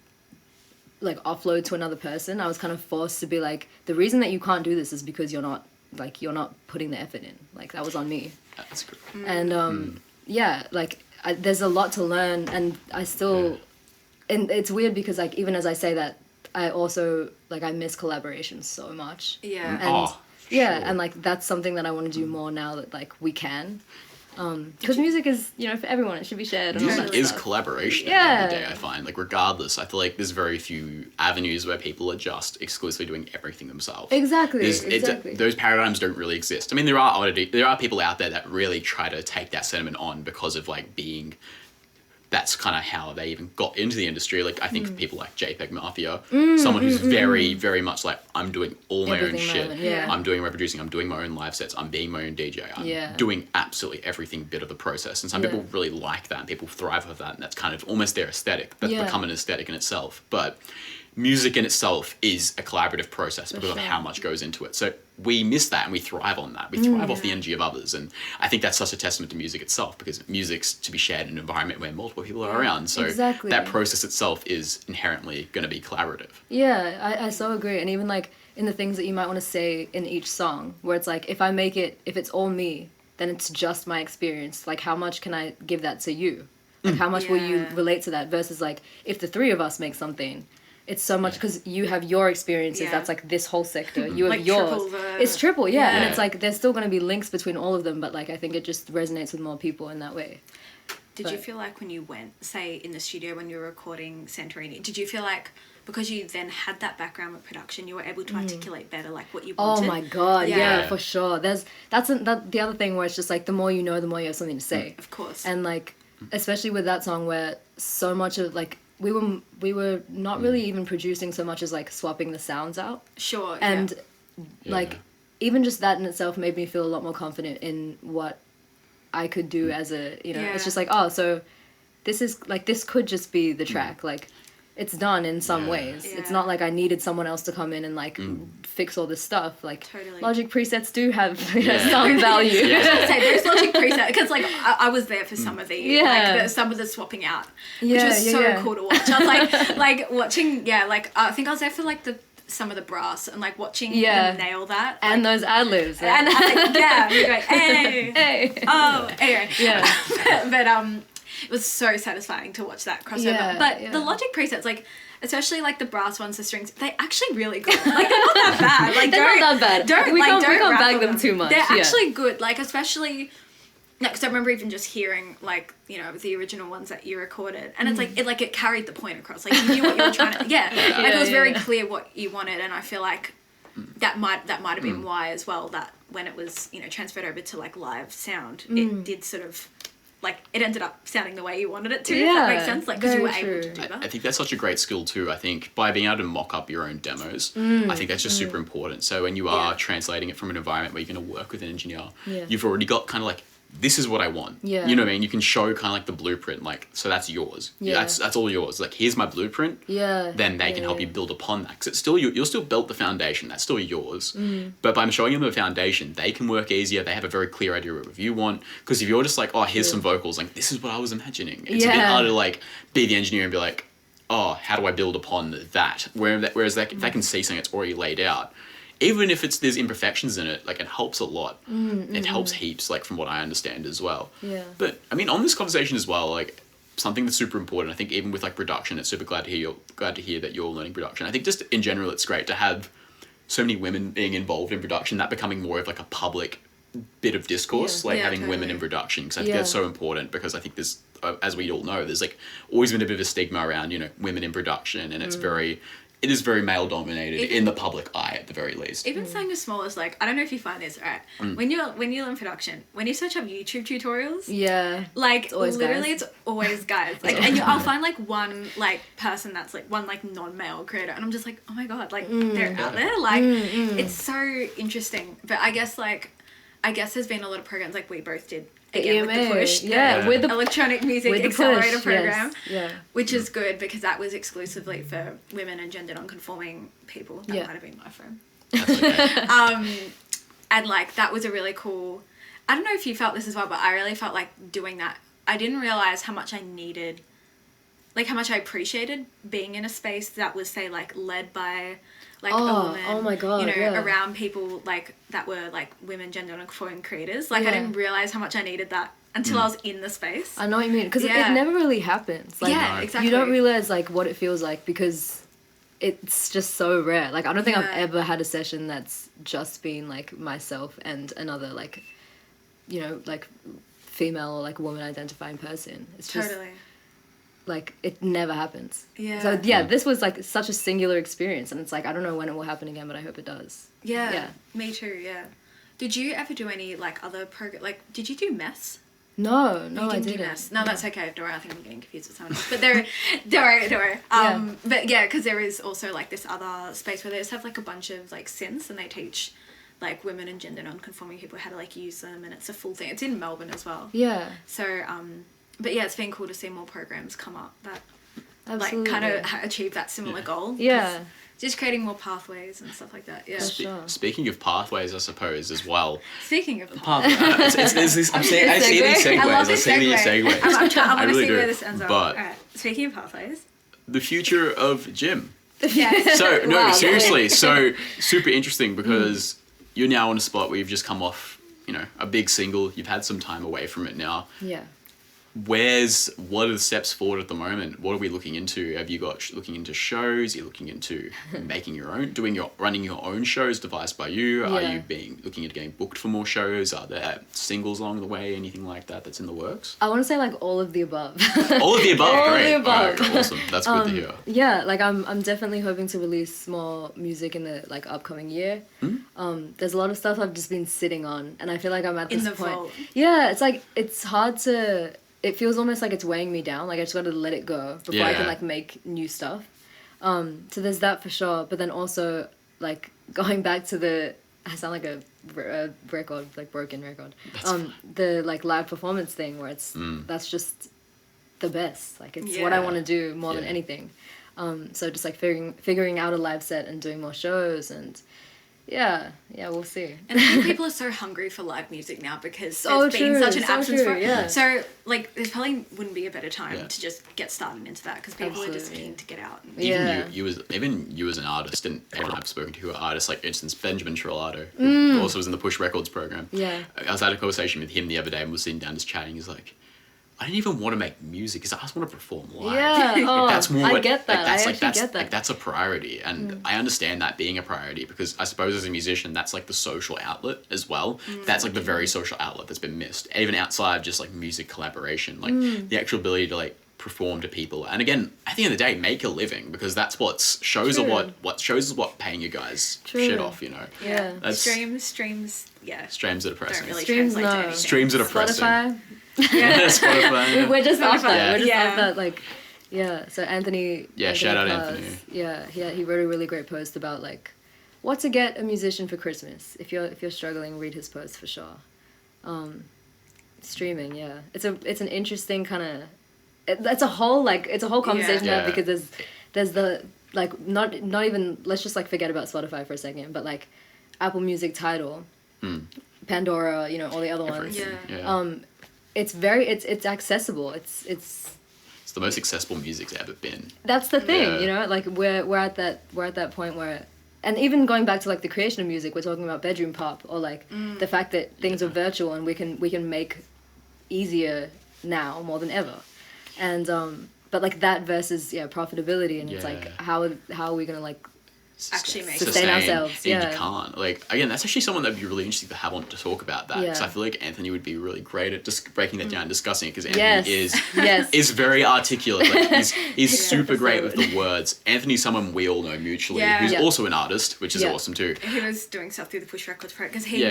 like offload to another person, I was kind of forced to be like, the reason that you can't do this is because you're not putting the effort in. Like that was on me. That's good. And like there's a lot to learn, and I still and it's weird because like even as I say that, I also like I miss collaborations so much. And and like that's something that I want to do more now that like we can, because music is, you know, for everyone. It should be shared. Music is collaboration. At the end of the day, I find, like, regardless, I feel like there's very few avenues where people are just exclusively doing everything themselves. Exactly. Those paradigms don't really exist. I mean, there are people out there that really try to take that sentiment on because of like being. That's kind of how they even got into the industry. Like, I think people like JPEG Mafia, someone who's very, very much like, I'm doing all my own shit. I'm doing my producing, I'm doing my own live sets, I'm being my own DJ, I'm doing absolutely everything bit of the process. And some people really like that, and people thrive with that, and that's kind of almost their aesthetic. That's become an aesthetic in itself. But music in itself is a collaborative process because of how much goes into it. So we miss that and we thrive on that. We thrive off the energy of others. And I think that's such a testament to music itself, because music's to be shared in an environment where multiple people are around. So that process itself is inherently going to be collaborative. Yeah, I so agree. And even like in the things that you might want to say in each song, where it's like, if it's all me, then it's just my experience. Like, how much can I give that to you? Like, how much will you relate to that? Versus like, if the three of us make something, it's so much because you have your experiences. That's like this whole sector. You have like yours. It's triple, and it's like there's still going to be links between all of them, but like I think it just resonates with more people in that way. Did you feel like when you went, say, in the studio when you were recording Santorini, did you feel like because you then had that background with production, you were able to articulate better like what you wanted? Oh my god, yeah, for sure. That's the other thing where it's just like the more you know, the more you have something to say. Of course. And like especially with that song where so much of like we were not really even producing so much as like swapping the sounds out. Sure. And like even just that in itself made me feel a lot more confident in what I could do as a, you know, it's just like, oh, so this is like, this could just be the track. Like, it's done in some ways. It's not like I needed someone else to come in and like fix all this stuff. Like, Logic presets do have some value. I was gonna say there's Logic presets because like I was there for some of the some of the swapping out, which was so cool to watch. I was like watching like I think I was there for like some of the brass and like watching them nail that and those ad-libs and we're going hey oh anyway but it was so satisfying to watch that crossover. But the Logic presets, like especially like the brass ones, the strings, they're actually really good. Like they're not that bad. Like they're not that bad. We can't bag them too much. They're actually good. Like especially because I remember even just hearing like, you know, the original ones that you recorded, and it's like it carried the point across. Like you knew what you were trying to like it was very clear what you wanted, and I feel like that might have been why as well, that when it was, you know, transferred over to like live sound, it did sort of like it ended up sounding the way you wanted it to. If that makes sense, like because you were able to do that. I think that's such a great skill too. I think by being able to mock up your own demos, I think that's just super important. So when you are translating it from an environment where you're going to work with an engineer, you've already got kind of like, this is what I want. Yeah. You know what I mean? You can show kind of like the blueprint, like, so that's yours. Yeah. That's all yours. Like, here's my blueprint. Yeah. Then they can help you build upon that. Because it's still, you'll still build the foundation. That's still yours. But by showing them the foundation, they can work easier. They have a very clear idea of what you want. Because if you're just like, oh, here's some vocals, like, this is what I was imagining. It's a bit harder to like be the engineer and be like, oh, how do I build upon that? Whereas they can see something that's already laid out. Even if there's imperfections in it, like it helps a lot. It helps heaps, like from what I understand as well. Yeah. But I mean, on this conversation as well, like something that's super important. I think even with like production, it's super glad to hear that you're learning production. I think just in general, it's great to have so many women being involved in production. That becoming more of like a public bit of discourse, having women in production, because I think that's so important. Because I think there's, as we all know, there's like always been a bit of a stigma around, you know, women in production, and it is very male dominated in the public eye at the very least. Even something as small as like, I don't know if you find this, right? When you're in production, when you search up YouTube tutorials, like it's always guys. Like, and I'll find like one like person that's like one like non-male creator, and I'm just like, oh my god, like they're out there. Like it's so interesting. But I guess there's been a lot of programs like we both did. Again, with the push, with the electronic music accelerator program, yes. which is good because that was exclusively for women and gender non-conforming people. That might have been my friend. And like that was a really cool. I don't know if you felt this as well, but I really felt like doing that. I didn't realize how much I needed, like how much I appreciated being in a space that was, say, like led by like a woman. Oh my god! You know, around people like that were like women, gender non-conforming creators. Like I didn't realize how much I needed that until I was in the space. I know what you mean, because it never really happens. Like, exactly. You don't realize like what it feels like because it's just so rare. Like I don't think I've ever had a session that's just been like myself and another like, you know, like female or like woman identifying person. It's just like it never happens. So this was like such a singular experience, and it's like I don't know when it will happen again, but I hope it does. Me too. Did you ever do any like other like did you do mess? No, I didn't. Do mess. No, that's okay. Don't worry, I think I'm getting confused with someone else. But don't worry. But yeah, because there is also like this other space where they just have like a bunch of like synths, and they teach like women and gender non-conforming people how to like use them, and it's a full thing. It's in Melbourne as well. Yeah. So but yeah, it's been cool to see more programs come up that like kind of achieve that similar goal. Yeah. Just creating more pathways and stuff like that. Yeah. Speaking of pathways, I suppose as well. Speaking of pathways, I see these segues. I see these segues. I really see where this ends up. But all right. Speaking of pathways, the future of gym. Yes. So no, seriously. So super interesting because you're now in a spot where you've just come off, you know, a big single. You've had some time away from it now. Yeah. what are the steps forward at the moment? What are we looking into? Have you got looking into shows? Are you looking into making your own, running your own shows devised by you? Are you looking at getting booked for more shows? Are there singles along the way? Anything like that that's in the works? I want to say like all of the above. All of the above, all great. Of the above. Oh, awesome. That's good to hear. Yeah, like I'm definitely hoping to release more music in the like upcoming year. There's a lot of stuff I've just been sitting on, and I feel like I'm at this point. Vault. Yeah, it's like it's hard to. It feels almost like it's weighing me down. Like I just got to let it go before I can like make new stuff. So there's that for sure. But then also like going back to I sound like a record, like broken record. The like live performance thing where it's that's just the best. Like it's what I want to do more than anything. So just like figuring out a live set and doing more shows and. Yeah, we'll see. And I think people are so hungry for live music now because there's been such an absence for it. Yeah. So, like, there probably wouldn't be a better time to just get started into that because people are just keen to get out. Even you as an artist, and everyone I've spoken to who are artists, like, for instance, Benjamin Trillardo, who also was in the Push Records program. Yeah. I was having a conversation with him the other day and we were sitting down just chatting. He's like, I don't even want to make music because I just want to perform live. Yeah, that's more. I get that. Like, I get that. Like, that's a priority, and I understand that being a priority because I suppose as a musician, that's like the social outlet as well. That's like the very social outlet that's been missed, even outside of just like music collaboration, like the actual ability to like perform to people. And again, at the end of the day, make a living because that's what shows is what paying you guys shit off. You know. Yeah. That's, streams. Yeah. Streams are depressing. Don't really streams, translate to anything. Streams are depressing. Spotify. Yeah, Spotify. We're just off that. We're just off that. Like, so Anthony. Yeah, shout out Anthony. Yeah, he wrote a really great post about like what to get a musician for Christmas. If you're struggling, read his post for sure. Streaming, yeah, it's an interesting kind of. It's a whole conversation now because there's the like not even let's just like forget about Spotify for a second, but like Apple Music, Tidal, Pandora, all the other ones. Yeah. It's accessible. It's the most accessible music's ever been. That's the thing, like we're at that point where, and even going back to like the creation of music, we're talking about bedroom pop or like the fact that things are virtual and we can make easier now more than ever, and but like that versus profitability and it's like how are we gonna like actually make sustain ourselves. You can't. Like, again, that's actually someone that'd be really interesting to have on to talk about that. Because I feel like Anthony would be really great at just breaking that down and discussing it. Because Anthony is very articulate. Like, he's super great with the words. Anthony's someone we all know mutually, who's also an artist, which is awesome too. He was doing stuff through the Push Records program because he's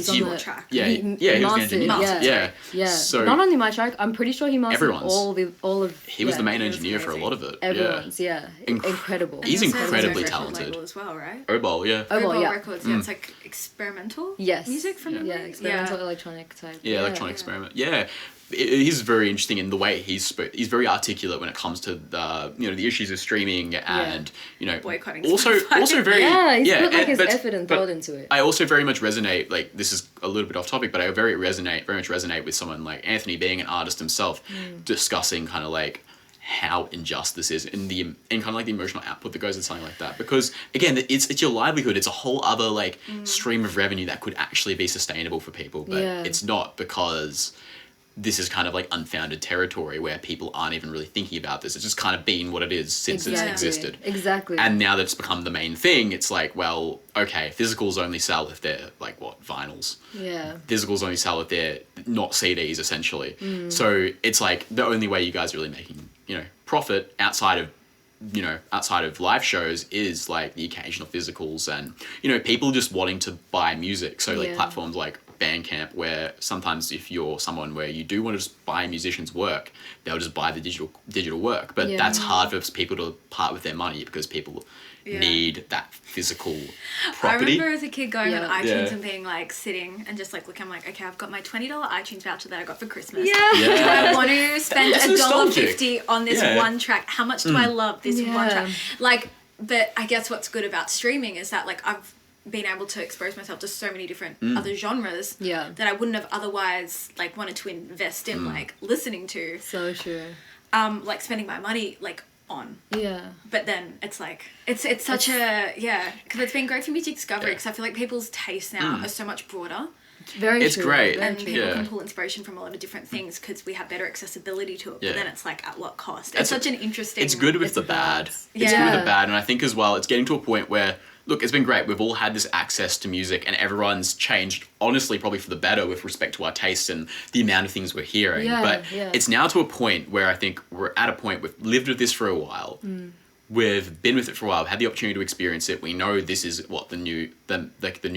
on the track. He was the engineer. Yeah. So not only my track, I'm pretty sure he mastered all of. He was the main engineer for a lot of it. Everyone's incredible. He's incredibly talented. As well, right? Obol, yeah. Obol Records, it's like experimental music from experimental electronic type. Yeah, electronic experiment. Yeah. He's very interesting in the way he's very articulate when it comes to the issues of streaming and boycotting. Also very he's put like his effort and thought into it. I also very much resonate. Like, this is a little bit off topic, but I very much resonate with someone like Anthony being an artist himself, discussing kind of like how unjust this is and kind of like the emotional output that goes with something like that, because again it's your livelihood. It's a whole other like stream of revenue that could actually be sustainable for people, but it's not, because this is kind of like unfounded territory where people aren't even really thinking about this. It's just kind of been what it is since it's existed. Exactly. And now that it's become the main thing, it's like, well, okay, physicals only sell if they're like vinyls. Yeah. Physicals only sell if they're not CDs essentially. So it's like the only way you guys are really making profit outside of live shows is like the occasional physicals and people just wanting to buy music. So like platforms like Bandcamp, where sometimes if you're someone where you do want to just buy a musician's work, they'll just buy the digital work, but that's hard for people to part with their money because people need that physical property. I remember as a kid going on iTunes and being like sitting and just like looking, I'm like, okay, I've got my $20 iTunes voucher that I got for Christmas. Do I want to spend $1.50 on this one track? How much do I love this one track? Like, but I guess what's good about streaming is that like I've been able to expose myself to so many different other genres that I wouldn't have otherwise like wanted to invest in like listening to. So true. Like spending my money like on. But then it's like it's such a because it's been great for music discovery because I feel like people's tastes now are so much broader. It's great. And people can pull inspiration from a lot of different things because we have better accessibility to it. But then it's like, at what cost? It's such an interesting... It's good with the bad. It's good with the bad. And I think as well, it's getting to a point where, look, it's been great. We've all had this access to music and everyone's changed, honestly, probably for the better with respect to our taste and the amount of things we're hearing. But it's now to a point where I think we're at a point, we've lived with this for a while. We've been with it for a while. We've had the opportunity to experience it. We know this is what the new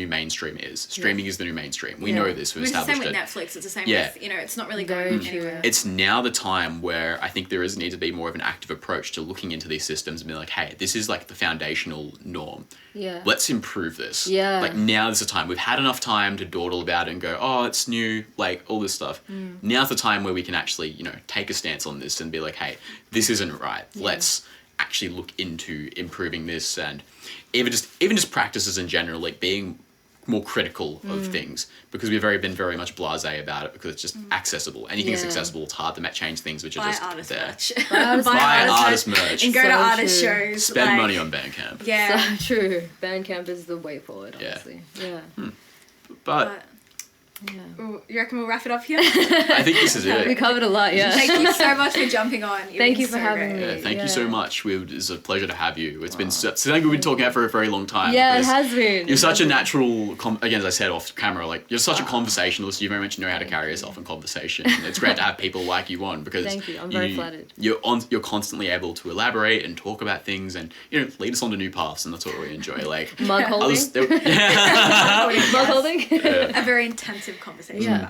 mainstream is. Streaming is the new mainstream. We know this. We've established it. It's the same with Netflix. It's the same with, it's not really going anywhere. It's now the time where I think there needs to be more of an active approach to looking into these systems and be like, hey, this is like the foundational norm. Yeah. Let's improve this. Yeah. Like now is the time. We've had enough time to dawdle about it and go, oh, it's new, like all this stuff. Now's the time where we can actually, take a stance on this and be like, hey, this isn't right. Let's actually look into improving this, and even just practices in general, like being more critical of things, because we've been very much blasé about it because it's just accessible. Anything that's accessible, it's hard to change things which are just artist there. Merch. Buy artist merch. And go to artist shows. Spend money on Bandcamp. Yeah. So true. Bandcamp is the way forward, honestly. Yeah. But you reckon we'll wrap it up here? I think this is it. We covered a lot, Thank you so much for jumping on. Thank you for having me. Yeah, thank you so much. It's a pleasure to have you. It's been something we've been talking about for a very long time. Yeah, it has been. You're such a natural, again, as I said off camera, like you're such a conversationalist. You very much know how to carry yourself in conversation. It's great to have people like you on because thank you. I'm very flattered. You're constantly able to elaborate and talk about things and lead us onto new paths, and that's what we enjoy. Like mug holding. Mug holding. A very intensive conversation.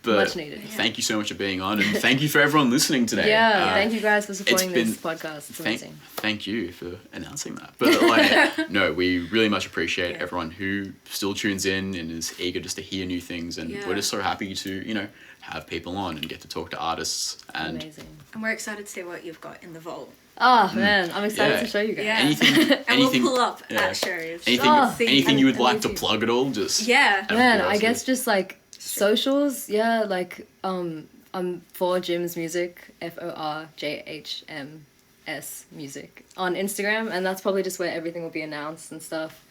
But much needed. Thank you so much for being on, and thank you for everyone listening today. Thank you guys for supporting this podcast. It's amazing. Thank you for announcing that. But no, we really much appreciate everyone who still tunes in and is eager just to hear new things, and we're just so happy to have people on and get to talk to artists. And amazing. And we're excited to see what you've got in the vault. Oh man, I'm excited to show you guys. And we'll pull up at shows. Anything you would like to plug at all? Just man, I guess just like socials, like I'm for Jim's music, FORJHMS music on Instagram, and that's probably just where everything will be announced and stuff.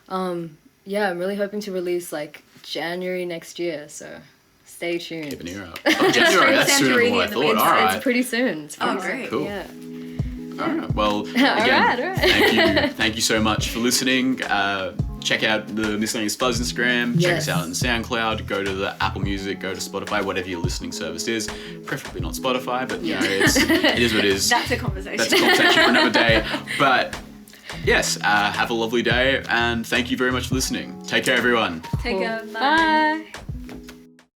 I'm really hoping to release like January next year, so stay tuned. Keep an ear out. Oh, January, that's sooner than what I thought. All right. It's pretty soon. Great. Cool. Yeah. All right. Well, again, thank you so much for listening. Check out the Miscellaneous Fuzz Instagram. Check us out on SoundCloud. Go to the Apple Music. Go to Spotify. Whatever your listening service is. Preferably not Spotify, but it is what it is. That's a conversation. That's a conversation for another day. But yes, have a lovely day, and thank you very much for listening. Take care, everyone. Take care. Bye.